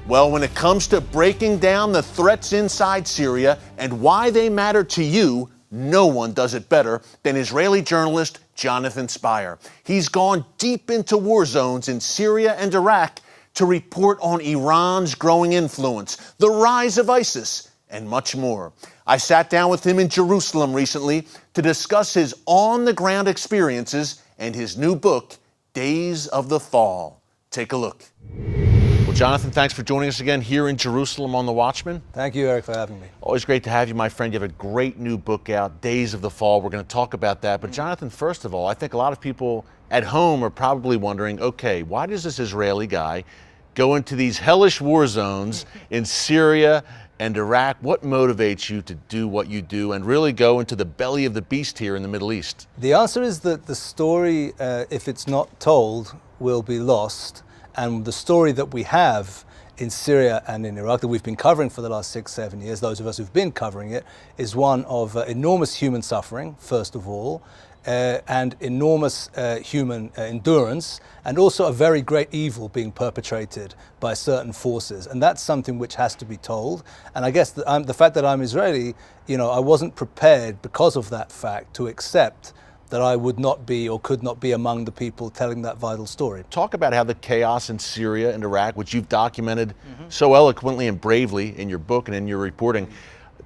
Well, when it comes to breaking down the threats inside Syria and why they matter to you, no one does it better than Israeli journalist Jonathan Spyer. He's gone deep into war zones in Syria and Iraq to report on Iran's growing influence, the rise of ISIS, and much more. I sat down with him in Jerusalem recently to discuss his on-the-ground experiences and his new book, Days of the Fall. Take a look. Well, Jonathan, thanks for joining us again here in Jerusalem on The Watchman. Thank you, Eric, for having me. Always great to have you, my friend. You have a great new book out, Days of the Fall. We're going to talk about that. But Jonathan, first of all, I think a lot of people at home are probably wondering, okay, why does this Israeli guy go into these hellish war zones in Syria and Iraq? What motivates you to do what you do and really go into the belly of the beast here in the Middle East? The answer is that the story, if it's not told, will be lost. And the story that we have in Syria and in Iraq that we've been covering for the last 6-7 years, those of us who've been covering it, is one of enormous human suffering, first of all, and enormous human endurance, and also a very great evil being perpetrated by certain forces. And that's something which has to be told. And I guess the fact that I'm Israeli, I wasn't prepared because of that fact to accept that I would not be or could not be among the people telling that vital story. Talk about how the chaos in Syria and Iraq, which you've documented so eloquently and bravely in your book and in your reporting,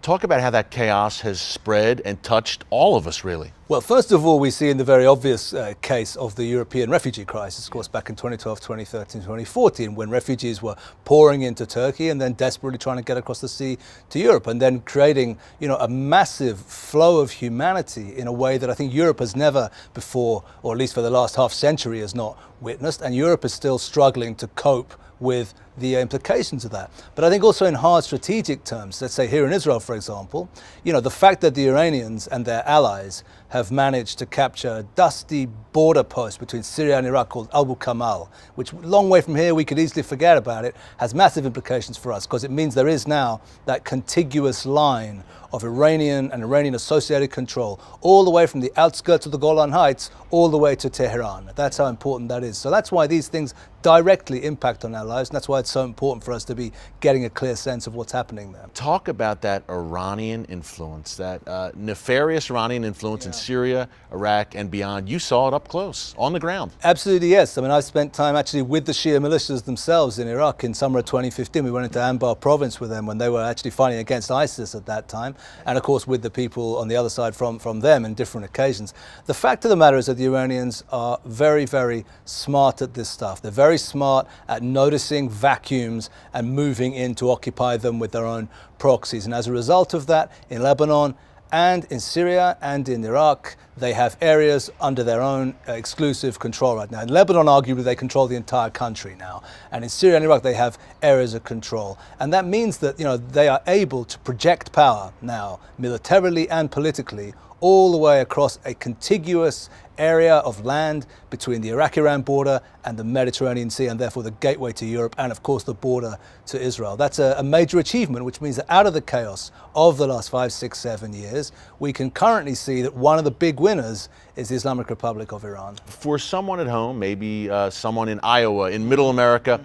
talk about how that chaos has spread and touched all of us, really. Well, first of all, we see in the very obvious case of the European refugee crisis, of course, back in 2012, 2013, 2014, when refugees were pouring into Turkey and then desperately trying to get across the sea to Europe, and then creating, a massive flow of humanity in a way that I think Europe has never before, or at least for the last half century, has not witnessed, and Europe is still struggling to cope with the implications of that. But I think also in hard strategic terms, let's say here in Israel, for example, the fact that the Iranians and their allies have managed to capture a dusty border post between Syria and Iraq called Abu Kamal, which long way from here, we could easily forget about it, has massive implications for us because it means there is now that contiguous line of Iranian and Iranian associated control all the way from the outskirts of the Golan Heights all the way to Tehran. That's how important that is. So that's why these things directly impact on our lives, and that's why it's so important for us to be getting a clear sense of what's happening there. Talk about that Iranian influence, that nefarious Iranian influence in Syria, Iraq, and beyond. You saw it up close, on the ground. Absolutely, yes. I mean, I've spent time actually with the Shia militias themselves in Iraq in summer of 2015. We went into Anbar province with them when they were actually fighting against ISIS at that time, and of course with the people on the other side from them in different occasions. The fact of the matter is that the Iranians are very, very smart at this stuff. They're very smart at noticing vacuums and moving in to occupy them with their own proxies. And as a result of that, in Lebanon and in Syria and in Iraq, they have areas under their own exclusive control right now. In Lebanon, arguably, they control the entire country now. And in Syria and Iraq, they have areas of control. And that means that, they are able to project power now, militarily and politically, all the way across a contiguous area of land between the Iraq-Iran border and the Mediterranean Sea, and therefore the gateway to Europe and, of course, the border to Israel. That's a major achievement, which means that out of the chaos of the last 5, 6, 7 years, we can currently see that one of the big winners is the Islamic Republic of Iran. For someone at home, maybe someone in Iowa, in Middle America,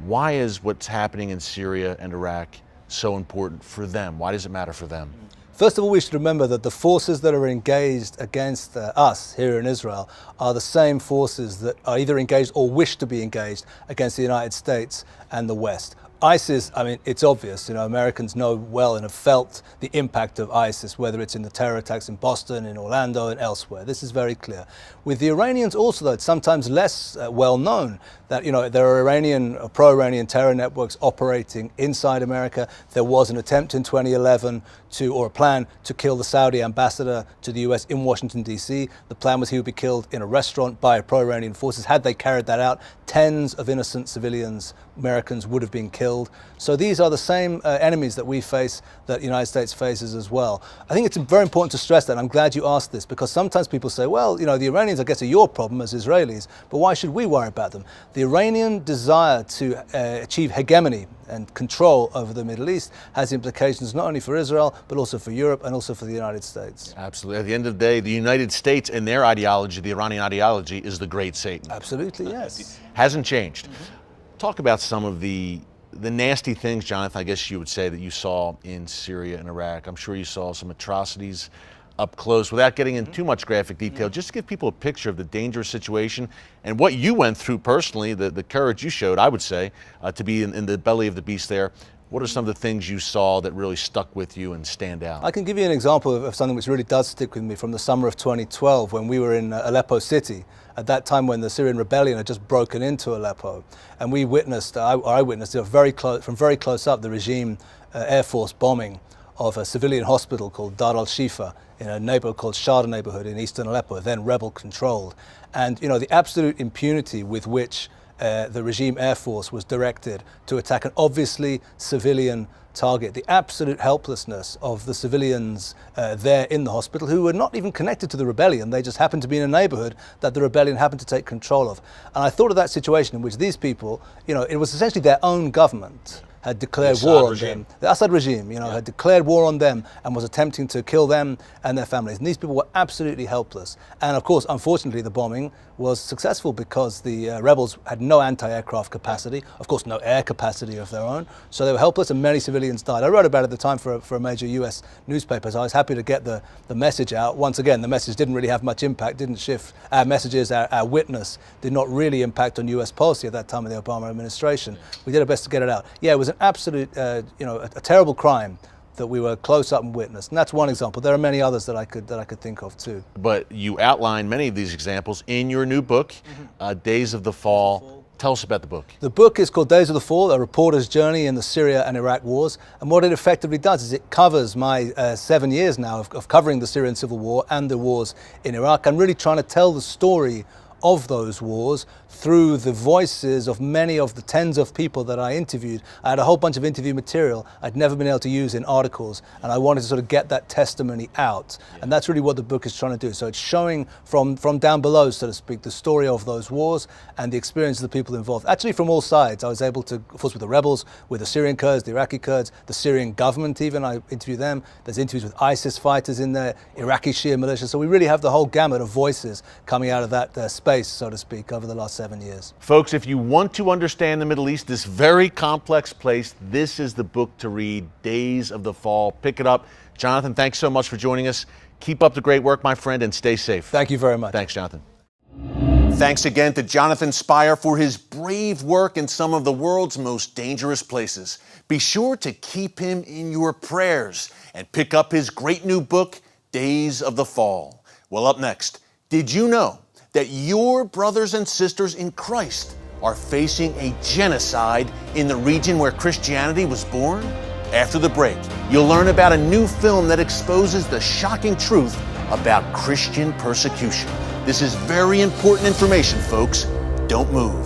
why is what's happening in Syria and Iraq so important for them? Why does it matter for them? First of all, we should remember that the forces that are engaged against us here in Israel are the same forces that are either engaged or wish to be engaged against the United States and the West. ISIS, I mean, it's obvious, Americans know well and have felt the impact of ISIS, whether it's in the terror attacks in Boston, in Orlando, and elsewhere. This is very clear. With the Iranians also, though, it's sometimes less well known that, there are Iranian, pro-Iranian terror networks operating inside America. There was an attempt in 2011 or a plan to kill the Saudi ambassador to the US in Washington, D.C. The plan was he would be killed in a restaurant by pro-Iranian forces. Had they carried that out, tens of innocent civilians, Americans, would have been killed. So these are the same enemies that we face, that the United States faces as well. I think it's very important to stress that, and I'm glad you asked this, because sometimes people say, well, the Iranians, I guess, are your problem as Israelis, but why should we worry about them? The Iranian desire to achieve hegemony and control over the Middle East has implications not only for Israel, but also for Europe and also for the United States. Absolutely. At the end of the day, the United States and their ideology, the Iranian ideology, is the great Satan. Absolutely, yes. Hasn't changed. Talk about some of the the nasty things, Jonathan, I guess you would say, that you saw in Syria and Iraq. I'm sure you saw some atrocities up close. Without getting into too much graphic detail, just to give people a picture of the dangerous situation and what you went through personally, the courage you showed, I would say, to be in the belly of the beast there. What are some of the things you saw that really stuck with you and stand out? I can give you an example of something which really does stick with me from the summer of 2012 when we were in Aleppo city, at that time when the Syrian rebellion had just broken into Aleppo. And we witnessed, I witnessed from very close up, the regime Air Force bombing of a civilian hospital called Dar al-Shifa in a neighborhood called Sharda neighborhood in eastern Aleppo, then rebel controlled. And the absolute impunity with which the regime Air Force was directed to attack an obviously civilian target, the absolute helplessness of the civilians there in the hospital who were not even connected to the rebellion. They just happened to be in a neighborhood that the rebellion happened to take control of. And I thought of that situation in which these people, it was essentially their own government had declared war on them. The Assad regime, had declared war on them and was attempting to kill them and their families. And these people were absolutely helpless. And of course, unfortunately, the bombing was successful because the rebels had no anti-aircraft capacity, of course, no air capacity of their own. So they were helpless and many civilians died. I wrote about it at the time for a major US newspaper, so I was happy to get the message out. Once again, the message didn't really have much impact, didn't shift our messages, our witness did not really impact on US policy at that time of the Obama administration. We did our best to get it out. Yeah, it was an absolute, a terrible crime that we were close up and witnessed. And that's one example. There are many others that I could think of too. But you outline many of these examples in your new book, Days of the Fall. Tell us about the book. The book is called Days of the Fall, A Reporter's Journey in the Syria and Iraq Wars. And what it effectively does is it covers my 7 years now of covering the Syrian civil war and the wars in Iraq, and really trying to tell the story of those wars through the voices of many of the tens of people that I interviewed. I had a whole bunch of interview material I'd never been able to use in articles, and I wanted to sort of get that testimony out. And that's really what the book is trying to do. So it's showing from down below, so to speak, the story of those wars and the experience of the people involved. Actually from all sides. I was able to, of course, with the rebels, with the Syrian Kurds, the Iraqi Kurds, the Syrian government even, I interviewed them. There's interviews with ISIS fighters in there, Iraqi Shia militia. So we really have the whole gamut of voices coming out of that space, so to speak, over the last 7 years. Folks, if you want to understand the Middle East, this very complex place, this is the book to read, Days of the Fall. Pick it up. Jonathan, thanks so much for joining us. Keep up the great work, my friend, and stay safe. Thank you very much. Thanks, Jonathan. Thanks again to Jonathan Spyer for his brave work in some of the world's most dangerous places. Be sure to keep him in your prayers and pick up his great new book, Days of the Fall. Well, up next, did you know that your brothers and sisters in Christ are facing a genocide in the region where Christianity was born? After the break, you'll learn about a new film that exposes the shocking truth about Christian persecution. This is very important information, folks. Don't move.